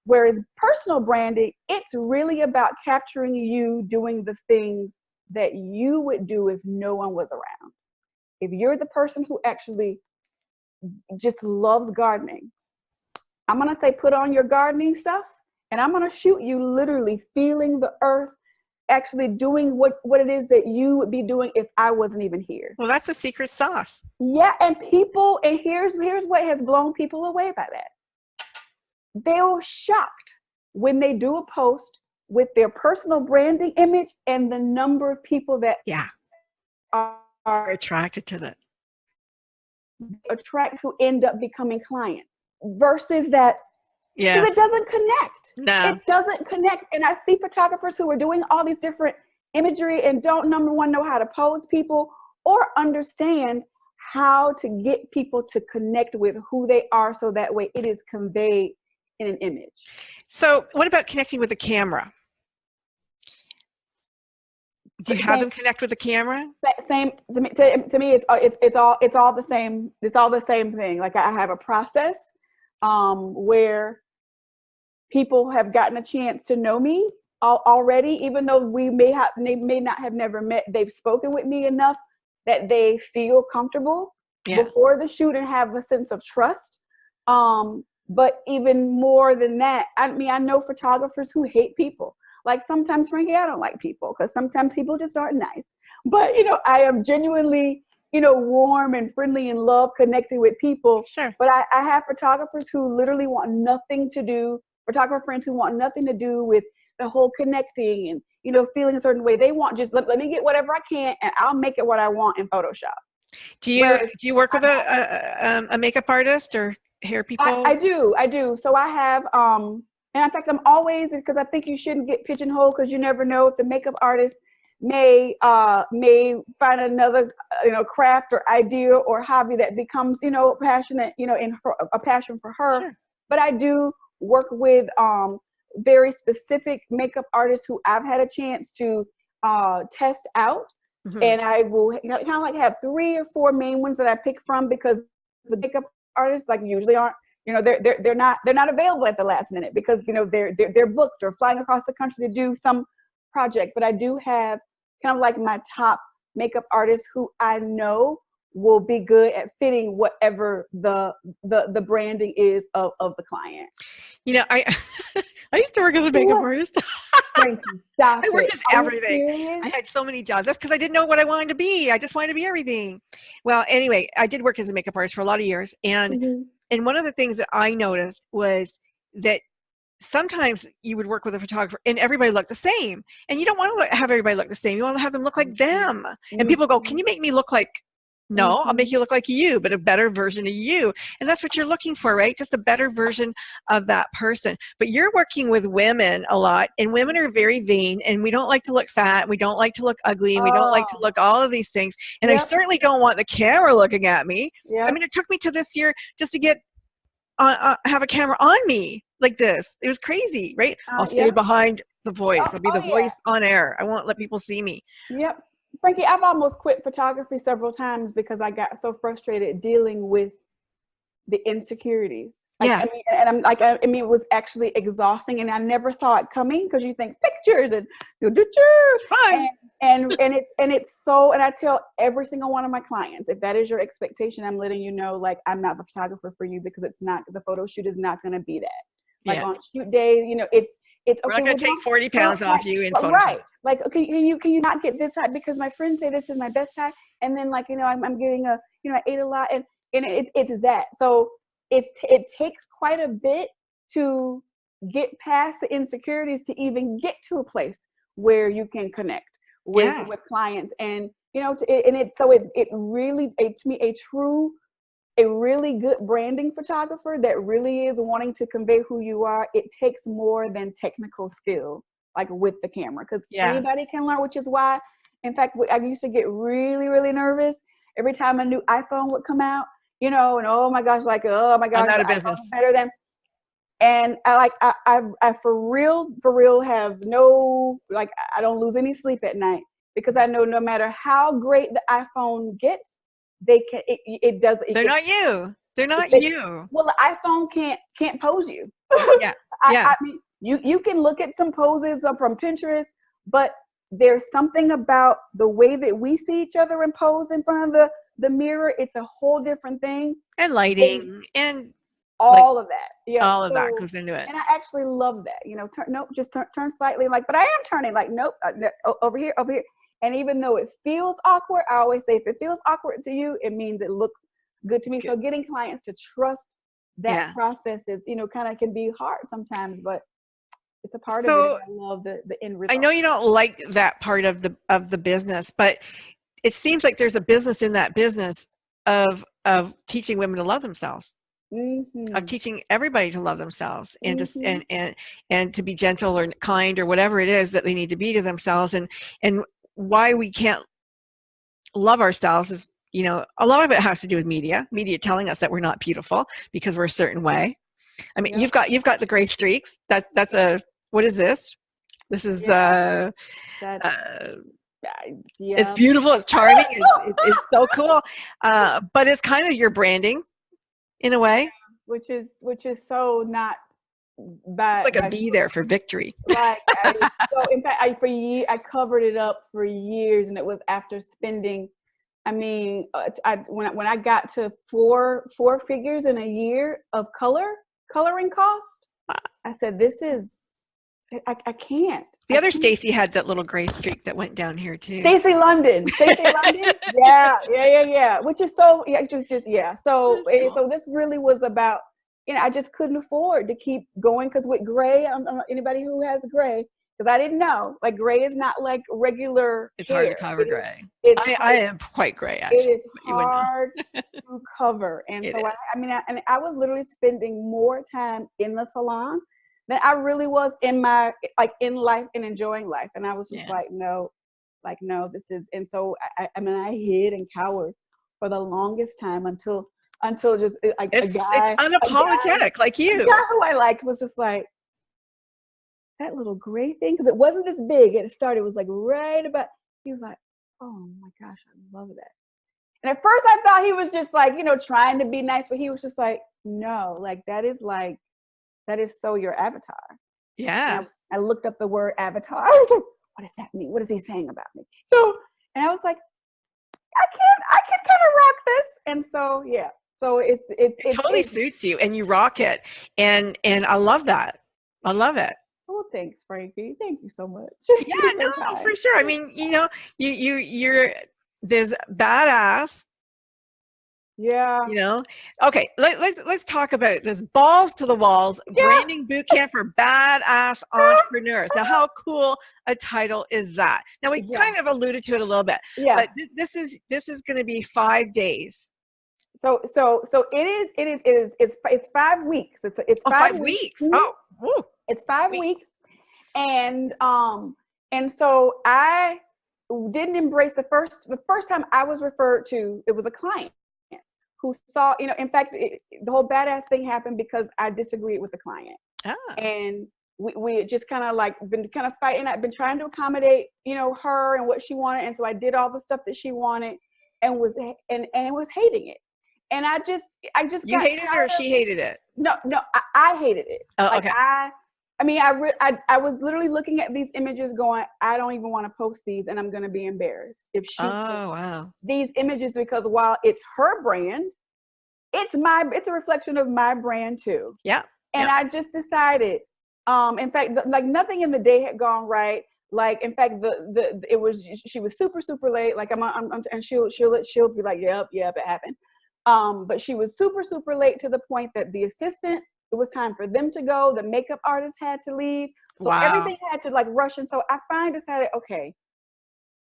Whereas personal branding, it's really about capturing you doing the things that you would do if no one was around. If you're the person who actually just loves gardening, I'm going to say put on your gardening stuff, and I'm going to shoot you literally feeling the earth, actually doing what it is that you would be doing if I wasn't even here. Well, that's the secret sauce. Yeah, and here's what has blown people away by that. They're shocked when they do a post with their personal branding image and the number of people that are attracted to that. Who end up becoming clients versus that. Because it doesn't connect. No. It doesn't connect. And I see photographers who are doing all these different imagery and don't, number one, know how to pose people or understand how to get people to connect with who they are so that way it is conveyed in an image. So what about connecting with the camera? Do you have them connect with the camera? Same to me. It's all the same. It's all the same thing. Like I have a process where people have gotten a chance to know me already, even though they may not have never met. They've spoken with me enough that they feel comfortable before the shoot and have a sense of trust. But even more than that, I know photographers who hate people. Like sometimes, Frankie, I don't like people because sometimes people just aren't nice. But, I am genuinely, warm and friendly and love connecting with people. Sure. But I have photographers who literally want nothing to do, photographer friends who want nothing to do with the whole connecting and, feeling a certain way. They want just let me get whatever I can and I'll make it what I want in Photoshop. Do you work with a makeup artist or hair people? I do. So I have, and in fact, I'm always, because I think you shouldn't get pigeonholed because you never know if the makeup artist may find another, craft or idea or hobby that becomes, passionate, a passion for her. Sure. But I do work with very specific makeup artists who I've had a chance to test out. Mm-hmm. And I will kind of like have 3 or 4 main ones that I pick from because the makeup artists usually aren't, they're not available at the last minute because they're booked or flying across the country to do some project. But I do have kind of like my top makeup artists who I know will be good at fitting whatever the branding is of the client. I used to work as a makeup artist. Stop I worked as everything. Serious? I had so many jobs. That's because I didn't know what I wanted to be. I just wanted to be everything. Well, anyway, I did work as a makeup artist for a lot of years. And one of the things that I noticed was that sometimes you would work with a photographer and everybody looked the same. And you don't want to have everybody look the same. You want to have them look like them. And people go, can you make me look like, no, I'll make you look like you, but a better version of you. And that's what you're looking for, right? Just a better version of that person. But you're working with women a lot, and women are very vain, and we don't like to look fat. We don't like to look ugly. And we don't like to look all of these things. And I certainly don't want the camera looking at me. Yep. I mean, it took me to this year just to get have a camera on me like this. It was crazy, right? I'll stay behind the voice. I'll be the voice on air. I won't let people see me. Yep. Frankie, I've almost quit photography several times because I got so frustrated dealing with the insecurities. It was actually exhausting, and I never saw it coming because you think pictures and fine. And it's so. And I tell every single one of my clients, if that is your expectation, I'm letting you know, I'm not the photographer for you because it's not. The photo shoot is not going to be that. On shoot day, it's we're not going to take 40 pounds off you in Photoshop. Right. Can you not get this high because my friends say this is my best high, and then I'm getting I ate a lot, and it's that. So it takes quite a bit to get past the insecurities to even get to a place where you can connect with clients, and it really, to me, a really good branding photographer that really is wanting to convey who you are. It takes more than technical skill, with the camera, because anybody can learn, which is why, in fact, I used to get really, really nervous every time a new iPhone would come out, and oh my gosh, I'm out of business. Better than, and I for real have no, I don't lose any sleep at night because I know no matter how great the iPhone gets, it does. They're not you. They're not you. Well, the iPhone can't pose you. I mean, you can look at some poses from Pinterest, but there's something about the way that we see each other and pose in front of the mirror. It's a whole different thing. And lighting and all of that. Yeah. All of that goes into it. And I actually love that, you know, turn slightly, like, but I am turning, like, nope, over here, over here. And even though it feels awkward, I always say, if it feels awkward to you, it means it looks good to me. So getting clients to trust that process is, you know, kind of can be hard sometimes, but it's a part of it. And I love the end result. I know you don't like that part of the business, but it seems like there's a business in that business of teaching women to love themselves. Of teaching everybody to love themselves and just and to be gentle or kind or whatever it is that they need to be to themselves, and why we can't love ourselves is, you know, a lot of it has to do with media telling us that we're not beautiful because we're a certain way. I mean, you've got the gray streaks. That's a, what is this? This is it's beautiful, it's charming, it's so cool, but it's kind of your branding in a way, which is so not bad. Like a B there for victory. Like, so in fact, I covered it up for years, and it was after spending, I mean, when I got to four figures in a year of coloring cost, I said, this is, I can't. The other Stacy had that little gray streak that went down here too. Stacy London. Yeah. Which is so, So, so this really was about, you know, I just couldn't afford to keep going, because with gray, anybody who has gray, because I didn't know, like, gray is not like regular. It's hard to cover gray. I am quite gray, actually. It is hard to cover, and so I was literally spending more time in the salon than I really was in my, like, in life and enjoying life. And I was just like, no, this is, and so I hid and cowered for the longest time until just like it's unapologetic, like you. The guy who I liked was just like, that little gray thing, because it wasn't this big. It was like right about, he was like, oh my gosh, I love that. And at first I thought he was just like, you know, trying to be nice, but he was just like, no, like, that is so your avatar. Yeah. And I looked up the word avatar. I was like, what does that mean? What is he saying about me? So, and I was like, I can kind of rock this. And so, yeah. So it totally suits you, and you rock it. And I love that. I love it. Well, thanks, Frankie. Thank you so much. Yeah, no, for sure. I mean, you know, you're this badass. Yeah. You know, okay. Let's talk about this balls to the walls branding boot camp for badass entrepreneurs. Now, how cool a title is that? Now, we kind of alluded to it a little bit. Yeah. But this is going to be 5 days. So it's 5 weeks. It's 5 weeks. Oh, woo. It's 5 weeks. And so I didn't embrace the first time I was referred to, it was a client who saw, you know, in fact, the whole badass thing happened because I disagreed with the client. And we just kind of like been kind of fighting. I've been trying to accommodate, you know, her and what she wanted. And so I did all the stuff that she wanted and was hating it. And I just you hated it, or she hated it? No, I hated it. Oh, okay. I was literally looking at these images going, I don't even want to post these, and I'm going to be embarrassed if she posts these images, because while it's her brand, it's a reflection of my brand too. Yeah. And I just decided, in fact, like, nothing in the day had gone right. Like, in fact, she was super, super late. Like, and she'll be like, yep, it happened. But she was super, super late to the point that the assistant, it was time for them to go. The makeup artist had to leave. So everything had to like rush. And so I finally decided, okay,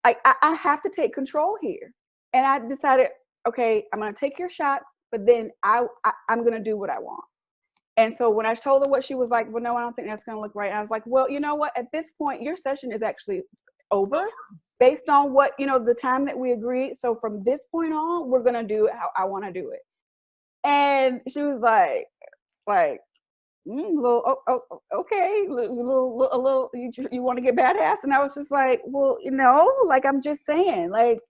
I have to take control here. And I decided, okay, I'm going to take your shots, but then I'm going to do what I want. And so when I told her what, she was like, well, no, I don't think that's going to look right. And I was like, well, you know what? At this point, your session is actually over based on what, you know, the time that we agreed. So from this point on, we're going to do it how I want to do it. And she was like, okay, a little, you want to get badass? And I was just like, well, you know, like, I'm just saying, like,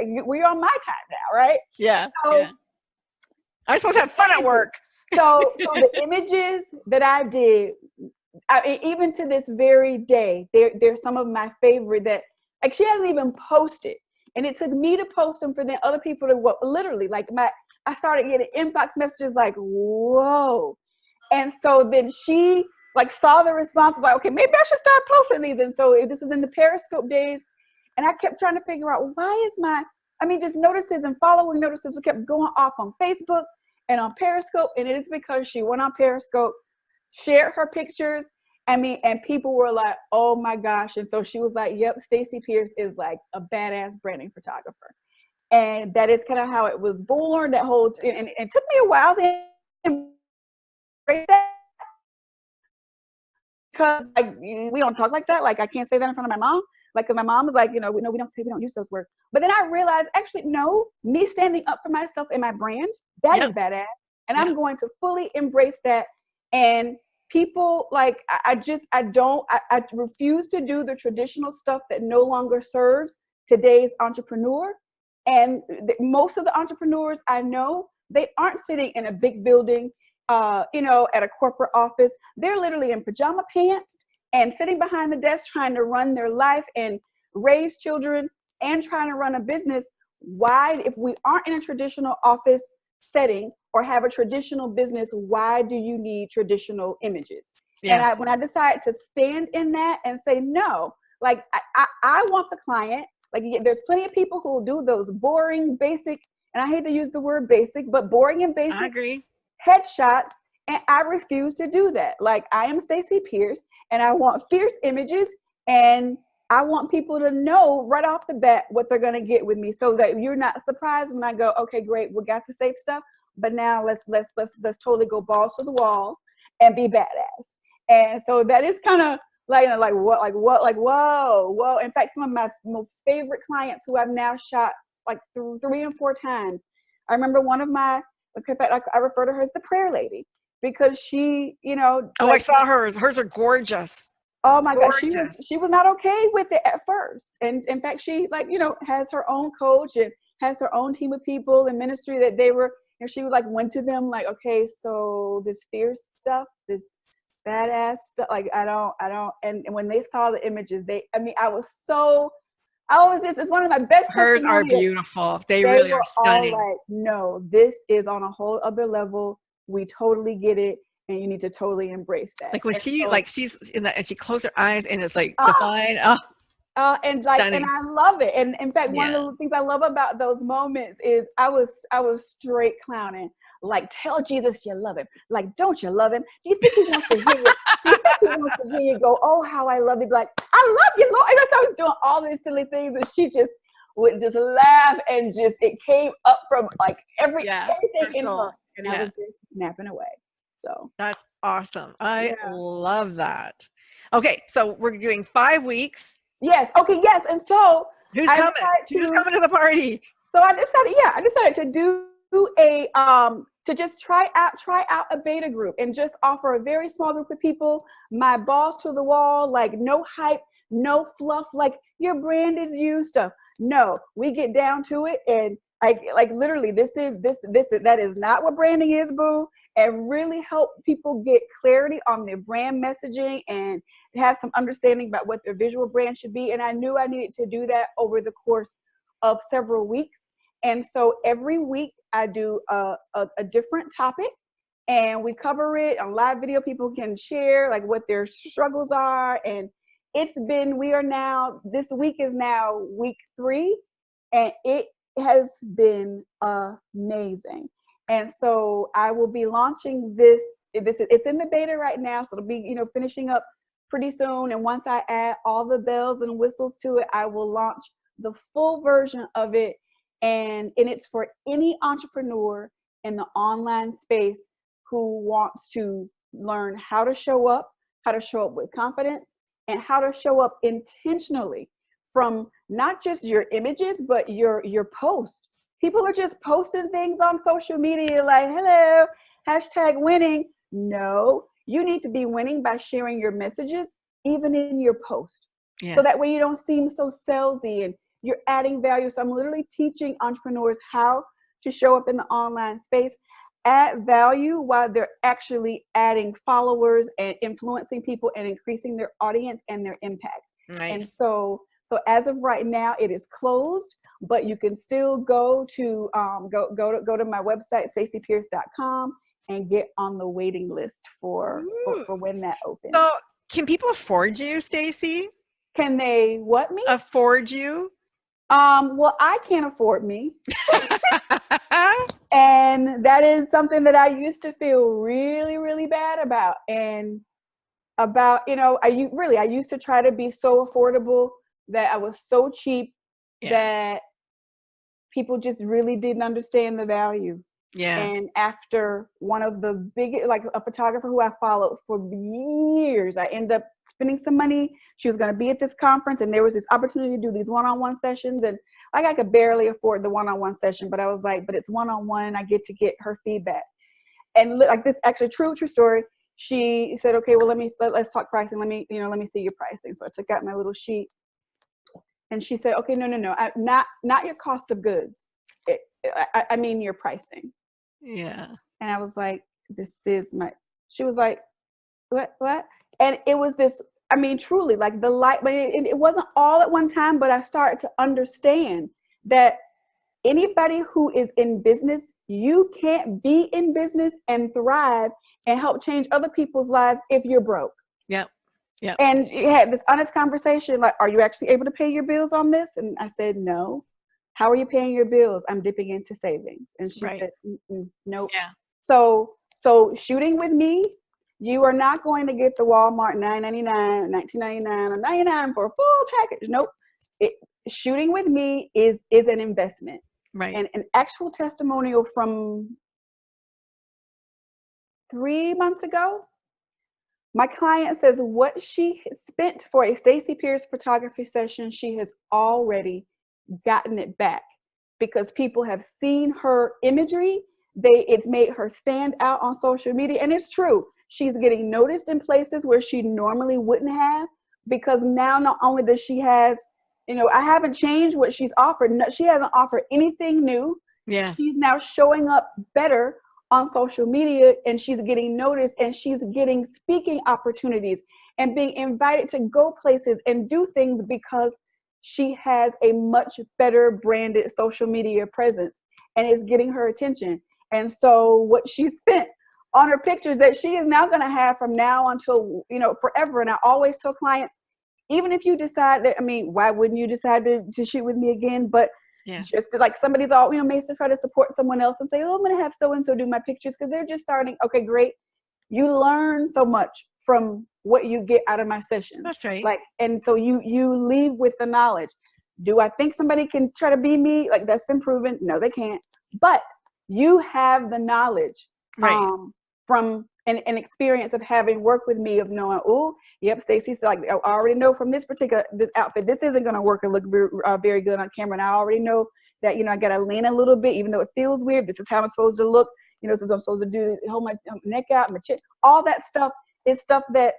we're on my time now, right? Yeah. So, yeah. I'm supposed to have fun at work. So the images that I did, even to this very day, they're some of my favorite that, like, she hasn't even posted. And it took me to post them for then other people to literally, like, I started getting inbox messages like, whoa. And so then she like saw the response, like, okay, maybe I should start posting these. And so this was in the Periscope days. And I kept trying to figure out just notices and following notices kept going off on Facebook and on Periscope. And it is because she went on Periscope, shared her pictures. And people were like, oh my gosh. And so she was like, yep, Stacy Pierce is like a badass branding photographer. And that is kind of how it was born, and it took me a while to embrace that, because like we don't talk like that. Like I can't say that in front of my mom. Like, 'cause my mom was like, we don't use those words. But then I realized, actually, no, me standing up for myself and my brand, that is badass. And I'm going to fully embrace that. And people like, I refuse to do the traditional stuff that no longer serves today's entrepreneur. And most of the entrepreneurs I know, they aren't sitting in a big building, at a corporate office. They're literally in pajama pants and sitting behind the desk trying to run their life and raise children and trying to run a business. Why, if we aren't in a traditional office setting or have a traditional business, why do you need traditional images? Yes. And when I decided to stand in that and say, no, like I want the client. Like there's plenty of people who will do those boring, basic, and I hate to use the word basic, but boring and basic headshots. And I refuse to do that. Like I am Stacy Pierce and I want fierce images, and I want people to know right off the bat what they're going to get with me, so that you're not surprised when I go, okay, great, we got the safe stuff, but now let's totally go balls to the wall and be badass. And so that is kind of whoa. In fact, some of my most favorite clients who I've now shot like 3 and 4 times. I remember one of my, in fact, I refer to her as the prayer lady, because she, I saw hers. Hers are gorgeous. Oh my gosh, she was not okay with it at first. And in fact, she has her own coach and has her own team of people in ministry that they were, she would went to them like, okay, so this fierce stuff, this badass stuff, like I don't, and when they saw the images, it's one of my best. Hers are beautiful. They really are stunning. All like, no, this is on a whole other level. We totally get it, and you need to totally embrace that. Like when she's in that, and she closed her eyes, and it's like divine. And I love it. And in fact, one of the things I love about those moments is I was straight clowning. Like, tell Jesus you love him. Like, don't you love him? Do you think he wants to hear you? Do you think he wants to hear you go, oh, how I love you? Like, I love you, Lord. And I was doing all these silly things, and she just would just laugh, and just it came up from like everything in her, and I was just snapping away. So that's awesome. I love that. Okay, so we're doing 5 weeks. Yes. Okay. Yes. And so who's coming to the party? So I decided to do to just try out a beta group and just offer a very small group of people my balls to the wall, like no hype, no fluff, like your brand is you stuff. No, we get down to it, and like literally that is not what branding is, boo. And really help people get clarity on their brand messaging and have some understanding about what their visual brand should be. And I knew I needed to do that over the course of several weeks. And so every week I do a different topic, and we cover it on live video. People can share like what their struggles are. And this week is now week 3, and it has been amazing. And so I will be launching this. It's in the beta right now, so it'll be finishing up pretty soon. And once I add all the bells and whistles to it, I will launch the full version of it. And it's for any entrepreneur in the online space who wants to learn how to show up with confidence, and how to show up intentionally from not just your images, but your post. People are just posting things on social media like, hello, #winning. No, you need to be winning by sharing your messages, even in your post. Yeah. So that way you don't seem so salesy and you're adding value. So I'm literally teaching entrepreneurs how to show up in the online space, add value while they're actually adding followers and influencing people and increasing their audience and their impact. Nice. And so as of right now, it is closed. but you can still go to my website, StacyPierce.com, and get on the waiting list for when that opens. So can people afford you, Stacy? Can they what me? Afford you? Well, I can't afford me. And that is something that I used to feel really, really bad about. And about, I used to try to be so affordable that I was so cheap that people just really didn't understand the value. Yeah. And after one of the biggest, like a photographer who I followed for years, I ended up spending some money. She was going to be at this conference, and there was this opportunity to do these one-on-one sessions. And like, I could barely afford the one-on-one session, but I was like, but it's one-on-one. I get to get her feedback. And like, this actually true story. She said, okay, well, let's talk pricing. Let me see your pricing. So I took out my little sheet, and she said, okay, no, not your cost of goods. I mean your pricing. Yeah. And I was like, she was like, what? And it was this, I mean, truly, like the light, but it wasn't all at one time, but I started to understand that anybody who is in business, you can't be in business and thrive and help change other people's lives if you're broke. Yep. Yep. And you had this honest conversation, like, are you actually able to pay your bills on this? And I said, no. How are you paying your bills? I'm dipping into savings. And she said, nope. Yeah. So shooting with me, you are not going to get the Walmart $9.99, $19.99, or $99 for a full package. Nope. Shooting with me is an investment. Right. And an actual testimonial from 3 months ago, my client says what she spent for a Stacy Pierce photography session, she has already gotten it back because people have seen her imagery. It's made her stand out on social media. And it's true. She's getting noticed in places where she normally wouldn't have, because now not only does she have, I haven't changed what she's offered. No, she hasn't offered anything new. Yeah. She's now showing up better on social media, and she's getting noticed, and she's getting speaking opportunities and being invited to go places and do things because she has a much better branded social media presence, and it's getting her attention. And so what she spent on her pictures that she is now going to have from now until, forever. And I always tell clients, even if you decide that, why wouldn't you decide to shoot with me again? But just like somebody's all, may try to support someone else and say, oh, I'm going to have so-and-so do my pictures because they're just starting. Okay, great. You learn so much from what you get out of my sessions. That's right. Like, and so you leave with the knowledge. Do I think somebody can try to be me? Like, that's been proven. No, they can't. But you have the knowledge from an experience of having worked with me, of knowing, oh, yep, Stacy's like, I already know from this outfit, this isn't going to work and look very good on camera. And I already know that, I got to lean a little bit, even though it feels weird. This is how I'm supposed to look. This is what I'm supposed to do, hold my neck out, my chin, all that stuff is stuff that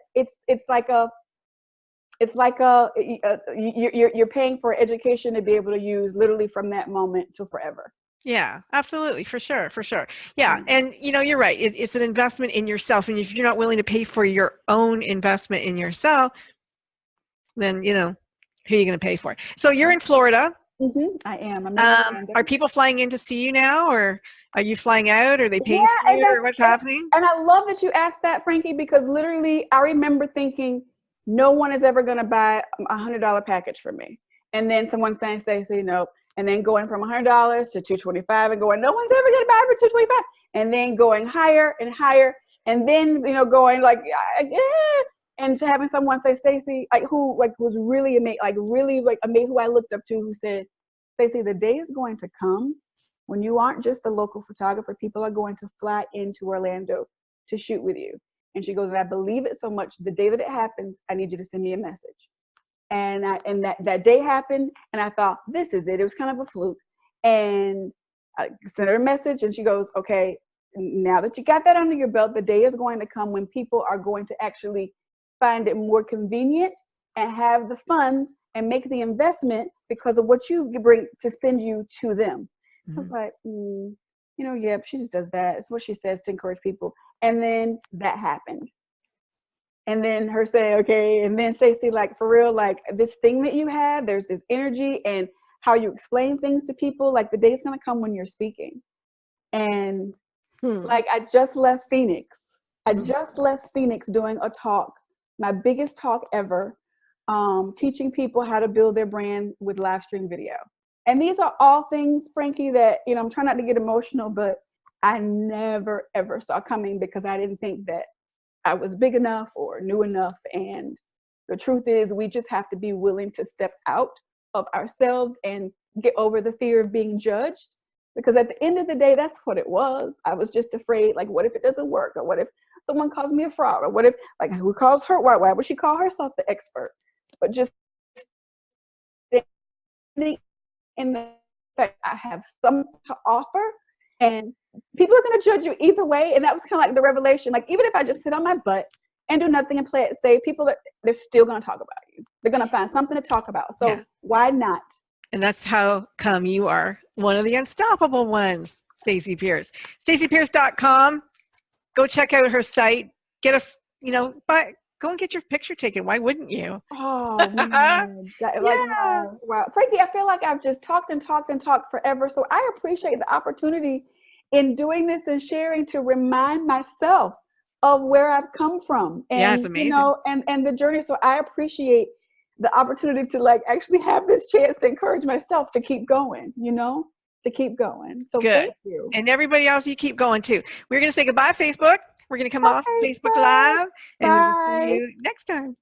you're paying for education to be able to use literally from that moment till forever. Yeah, absolutely. For sure. Yeah. And you're right. It's an investment in yourself. And if you're not willing to pay for your own investment in yourself, then, who are you going to pay for? So you're in Florida. Mm-hmm. I am. Are people flying in to see you now, or are you flying out? Are they paying for you, or what's happening? And I love that you asked that, Frankie, because literally I remember thinking no one is ever going to buy $100 package from me. And then someone saying, Stacy, no. And then going from $100 to $225 and going, no one's ever going to buy for $225. And then going higher and higher. And then, going like, and to having someone say, Stacy, who was really amazing, who I looked up to, who said, Stacy, the day is going to come when you aren't just the local photographer. People are going to fly into Orlando to shoot with you. And she goes, and I believe it so much, the day that it happens, I need you to send me a message. And that day happened, and I thought, this is it. It was kind of a fluke. And I sent her a message, and she goes, okay, now that you got that under your belt, the day is going to come when people are going to actually find it more convenient and have the funds and make the investment because of what you bring to send you to them. Mm-hmm. I was like, yeah, she just does that. It's what she says to encourage people. And then that happened. And then her saying, okay, and then Stacy, like, for real, like, this thing that you have, there's this energy, and how you explain things to people. Like the day's gonna come when you're speaking. And like I just left Phoenix. I just left Phoenix doing a talk, my biggest talk ever, teaching people how to build their brand with live stream video. And these are all things, Frankie, that, you know, I'm trying not to get emotional, but I never ever saw coming because I didn't think that I was big enough or knew enough. And the truth is, we just have to be willing to step out of ourselves and get over the fear of being judged. Because at the end of the day, that's what it was. I was just afraid, like, what if it doesn't work? Or what if someone calls me a fraud? Or what if, like, who calls her? Why would she call herself the expert? But just standing in the fact I have something to offer, and people are going to judge you either way. And that was kind of like the revelation. Like, even if I just sit on my butt and do nothing and play it safe, they're still going to talk about you. They're going to find something to talk about. So why not? And that's how come you are one of the unstoppable ones, Stacy Pierce. StacyPierce.com. Go check out her site. Get a, go and get your picture taken. Why wouldn't you? Oh, man. Wow. Frankie, I feel like I've just talked and talked and talked forever. So I appreciate the opportunity in doing this and sharing to remind myself of where I've come from. And, it's amazing. And the journey. So I appreciate the opportunity to like actually have this chance to encourage myself to keep going, to keep going. So good. Thank you. And everybody else, you keep going too. We're going to say goodbye, Facebook. We're going to come off Facebook Live. And we'll see you next time.